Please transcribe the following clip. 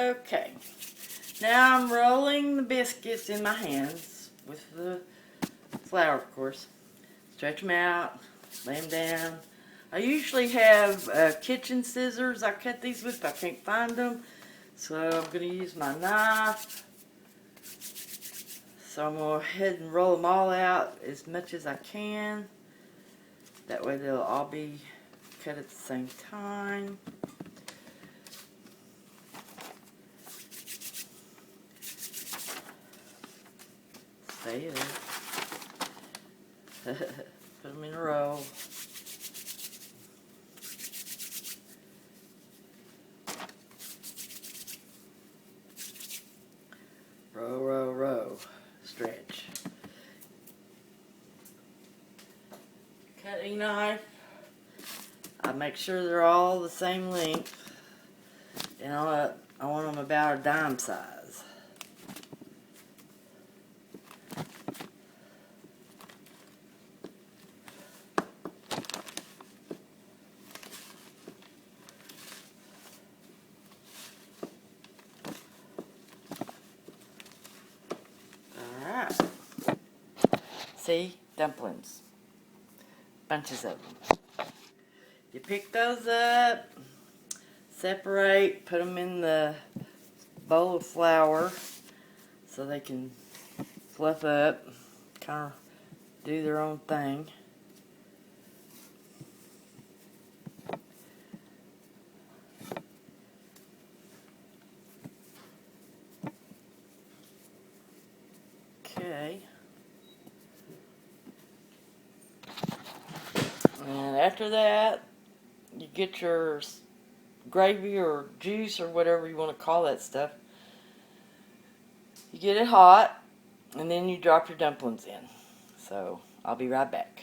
Okay, now I'm rolling the biscuits in my hands with the flour, of course. Stretch them out, lay them down. I usually have kitchen scissors I cut these with, but I can't find them. So I'm going to use my knife. So I'm going to go ahead and roll them all out as much as I can. That way they'll all be cut at the same time. Stay in. Put them in a row. Row, row, row. Stretch. Cutting knife. I make sure they're all the same length. And I want them about a dime size. Alright. See? Dumplings. Bunches of them. You pick those up, separate, put them in the bowl of flour so they can fluff up, kind of do their own thing. Okay. And after that, you get your gravy or juice or whatever you want to call that stuff. You get it hot, and then you drop your dumplings in. So, I'll be right back.